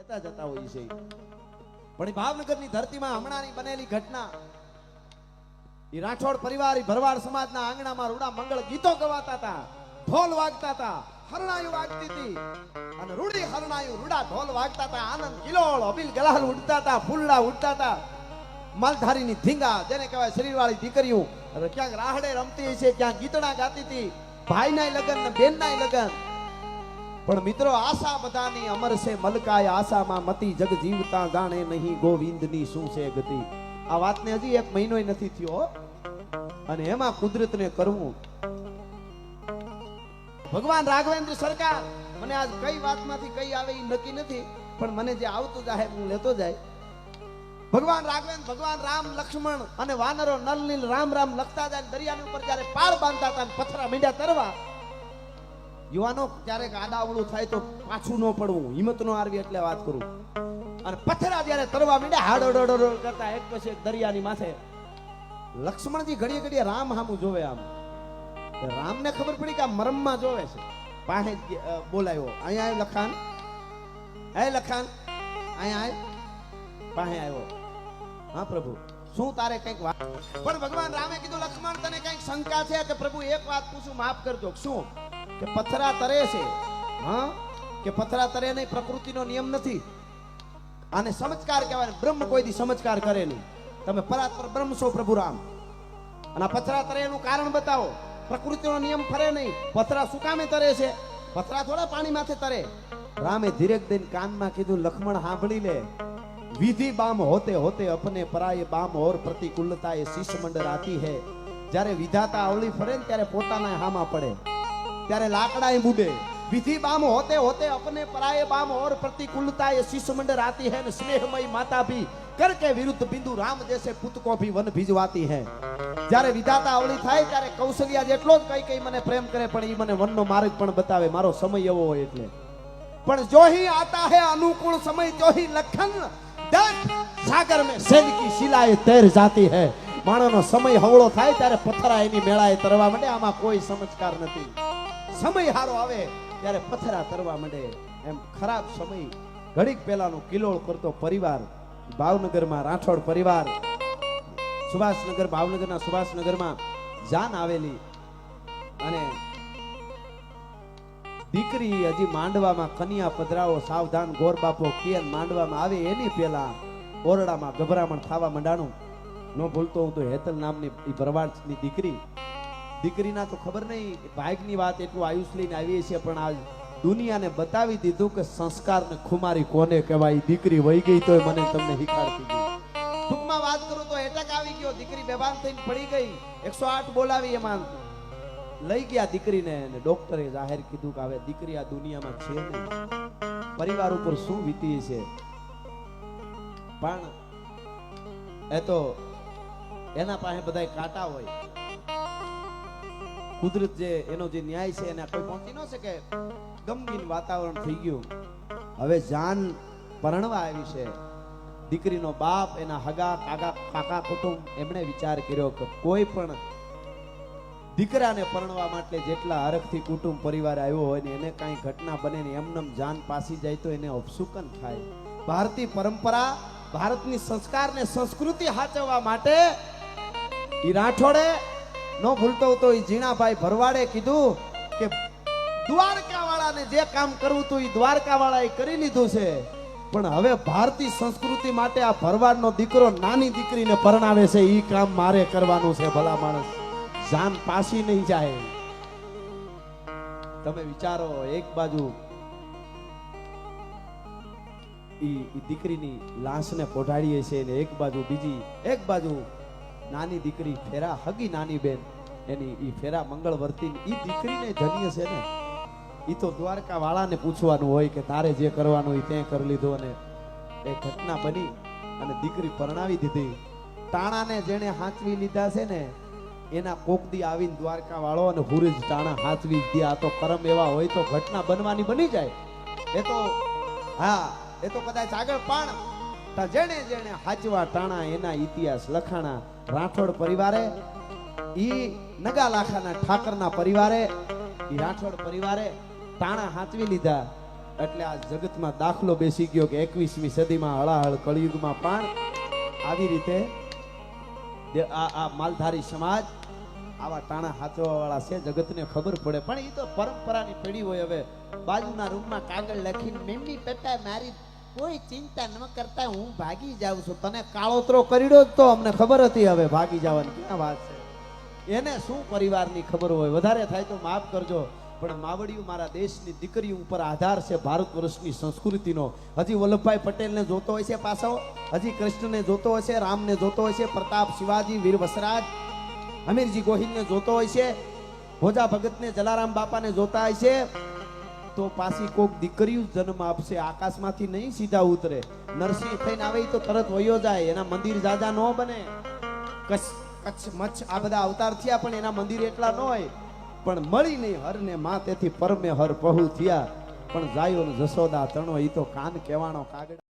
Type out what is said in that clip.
કહેતા જતા હોઈએ છે. પણ ભાવનગરની ધરતીમાં હમણાંની બનેલી ઘટના, એ રાઠોડ પરિવાર, ભરવાડ સમાજના આંગણામાં રૂડા મંગળ ગીતો ગવાતા હતા, ઢોલ વાગતા હતા, હરણાયું વાગતી હતી, અને રૂડી હરણાયું રૂડા ઢોલ વાગતા હતા, આનંદ કિલોળ અબીલ ગલાલ ઉડતા હતા, ફૂલડા ઉડતા હતા, માલધારીની ધીંગા જેને કહેવાય શરીરવાળી દીકરીઓ ક્યાંક રાહડે રમતી છે, ક્યાંક ગીતડા ગાતી હતી, ભાઈના લગન ને બેનના લગન. પણ મિત્રો આશા બધાની અમર છે મલકાય, આશામાં મતી જગ જીવતા જાણે નહીં ગોવિંદની શું છે ગતિ. આ વાતને હજી 1 મહિનોય નથી થયો, અને એમાં કુદરતને કરવું. ભગવાન રાઘવેન્દ્ર સરકાર મને આજ કઈ વાતમાંથી કઈ આવે એ નક્કી નથી, પણ મને જે આવતું જાય હું લેતો જાય. ભગવાન રાઘવેન્દ્ર, ભગવાન રામ, લક્ષ્મણ અને વાનરો નલ નીલ રામ રામ લખતા જાય, દરિયાની ઉપર જ્યારે પાળ બાંધતા હતા, પથરા મીંડ્યા તરવા. યુવાનો ક્યારેક આડાવડું થાય તો પાછું ન પડવું, હિંમત નો હારવી, એટલે વાત કરું. અને પથરા જ્યારે તરવા મીંડ્યા, હાડોડોડો કરતા એક પછી એક દરિયાની માથે લક્ષ્મણજી ઘડીએ ઘડીએ રામ હામું જોવે. આમ રામને ખબર પડી કે આ મરમમાં જોવે છે. પાસે બોલાયો, અહીંયા આવ્યો લખાણ, હે લખાણ અહીંયા આય, પાસે આવ્યો. હા પ્રભુ, શું તારે કઈક વાત? પણ ભગવાન રામે કીધું, લક્ષ્મણ તને કઈક શંકા છે કે પ્રભુ એક વાત પૂછું, માફ કરજો. શું? કે પથરા તરે છે. હા, કે પથરા તરે નહીં, પ્રકૃતિનો નિયમ નથી, આને સમજકાર કહેવાય. બ્રહ્મ કોઈ દી સમજકાર કરે નહીં. તમે પરાત્પર બ્રહ્મ છો પ્રભુ રામ, અને આ પથરા તરે એનું કારણ બતાવો. પ્રકૃતિનો નિયમ ફરે નહીં. પથરા શું કામે તરે છે? પથરા થોડા પાણી માથે તરે. રામે ધીરેક દઈને કાનમાં કીધું, લક્ષ્મણ સાંભળી લે, विधि बाम होते होते अपने पराये बाम और प्रतिकूलता ये शीश मंडर आती है. જ્યારે વિધાતા આવળી ફરે ને ત્યારે પોતાના હામા પડે, ત્યારે લાકડાએ બુડે. विधि बाम होते होते अपने पराये बाम और प्रतिकूलता ये शीश मंडर आती है. स्नेहमयी माता भी करके विरुद्ध बिंदु राम जैसे पुत को भी वन भिजवाती है. જ્યારે વિધાતા આવળી થાય ત્યારે કૌશલ્યા જેટલો જ કઈ કઈ મને પ્રેમ કરે, પણ એ મને વનનો માર્ગ પણ બતાવે, મારો સમય એવો હોય એટલે. પણ જો ही आता है अनुकूल समय, जो ही लखन सागर में सेज की शिलाएं तैर जाती है. माणोनो समय हवळो થાય ત્યારે પથરા એની મેળાએ તરવા માંડે. આમાં કોઈ સમજકાર નથી. સમય હારો આવે ત્યારે પથરા તરવા માંડે. એમ ખરાબ સમય ઘડીક પહેલાનો કિલોળ કરતો પરિવાર ભાવનગરમાં, રાઠોડ પરિવાર, સુભાષનગર, ભાવનગરના સુભાષનગરમાં જાન આવેલી, અને દીકરી હજી માંડવામાં કન્યા પધરાવો, સાવધાન ગોર બાપો કેન માંડવામાં આવે એની પેલા ઓરડામાં ગભરામણ થવા માંડાણું. ન ભૂલતો હું તો હેતલ નામની ભરવાડની દીકરીના તો ખબર નહીં ભાગની વાત એટલું આયુષ લઈને આવી છે, પણ આ દુનિયાને બતાવી દીધું કે સંસ્કાર ને ખુમારી કોને કહેવાય. દીકરી વહી ગઈ તોય મને તમને શીખાડતી ગઈ. ટૂંકમાં વાત કરું તો એટક આવી ગયો, દીકરી બેભાન થઈને પડી ગઈ. 108 બોલાવી, એમાં લઈ ગયા દીકરીને, અને ડોક્ટરે જાહેર કીધું કે હવે દીકરી આ દુનિયામાં છે નહીં. પરિવાર ઉપર શું વીતી છે. પણ એ તો એના પાસે બધા કાંટા હોય. કુદરત જે એનો જે ન્યાય છે એને કોઈ પહોંચી ન શકે. ગમગીન વાતાવરણ થઈ ગયું. હવે જાન પરણવા આવી છે. દીકરીનો બાપ, એના હગા કાકા કુટુંબ, એમણે વિચાર કર્યો કે કોઈ પણ દીકરાને પરણવા માટે જેટલા હરખથી કુટુંબ પરિવાર આવ્યો હોય ને એને કાંઈ ઘટના બને ને એમનેમ જાન પાસી જાય તો એને અપશુકન થાય. ભારતીય પરંપરા, ભારતની સંસ્કાર ને સંસ્કૃતિ સાચવવા માટે ઈ રાઠોડે નો ભૂલતો તો ઈ જીણાભાઈ ભરવાડે કીધું કે દ્વારકા વાળાને જે કામ કરવું હતું ઈ દ્વારકા વાળાએ કરી લીધું છે, પણ હવે ભારતીય સંસ્કૃતિ માટે આ ભરવાડનો દીકરો નાની દીકરીને પરણાવે છે, ઈ કામ મારે કરવાનું છે. ભલા માણસ જાન પાસી નહીં જાય. તમે વિચારો, એક બાજુ ઈ દીકરીની લાશને પોઢાડીએ છે ને એક બાજુ નાની દીકરી ફેરા, હગી નાની બેન એની ઈ ફેરા મંગળવર્તી, ઈ દીકરીને ધન્ય છે ને. ઈ તો દ્વારકા વાળાને પૂછવાનું હોય કે તારે જે કરવાનું હોય તે કરી લીધું. અને એ ઘટના બની અને દીકરી પરણાવી દીધી. ટાણાને જેને હાંચવી લીધા છે ને એના કોકદી આવીને દ્વારકા વાળો અને હુરજ ટાણા હાથવી દે. આ તો કરમ એવા હોય તો ઘટના બનવાની બની જાય. એ તો હા, એ તો કદાચ આગળ, પણ જેને જેને હાચવા ટાણા એના ઇતિહાસ લખાણા. રાઠોડ પરિવારે, ઈ નગા લાખાના ઠાકરના પરિવારે, ઈ રાઠોડ પરિવારે ટાણા હાચવી લીધા. એટલે આ જગતમાં દાખલો બેસી ગયો કે 21મી સદીમાં હળાહળ કળિયુગમાં પણ આવી રીતે આ માલધારી સમાજ આવા ટાણા હાથવા વાળા છે. જગતને ખબર પડે પણ એ તો પરંપરાની પેઢી હોય. હવે બાજુના રૂમમાં કાગળ લખીને મમ્મી પપ્પા મારી કોઈ ચિંતા ન કરતા હું ભાગી જાઉં છું. તને કાળોતરો કર્યો જ તો અમને ખબર હતી. હવે ભાગી જવાની ક્યાં વાત છે? એને શું પરિવારની ખબર હોય? વધારે થાય તો માફ કરજો પણ માવડિયું મારા દેશની દીકરીઓ ઉપર આધાર છે. ભારત વર્ષની સંસ્કૃતિનો હજી વલ્લભભાઈ પટેલને જોતો હોય છે પાછો, હજી કૃષ્ણને જોતો હોય છે, રામને જોતો હોય છે, પ્રતાપ શિવાજી વીર વસરાજ અમીરજી ગોહિલને જોતો હોય છે, ભોજા ભગતને જલારામ બાપાને જોતા હોય છે, તો પાછી કોક દીકરીઓ જન્મ આપશે. આકાશમાંથી નહીં સીધા ઉતરે. નરસિંહ થઈને આવે તો તરત વયો જાય. એના મંદિર જાજા ન બને. કચ્છ મચ્છ આ બધા અવતાર થયા પણ એના મંદિર એટલા ન હોય. પણ મળી નહીં હર ને માં, તેથી પરમે હર પહુ થયા. પણ જાયો ને જસોદા તણો, ઈ તો કાન કહેવાનો કાગડા.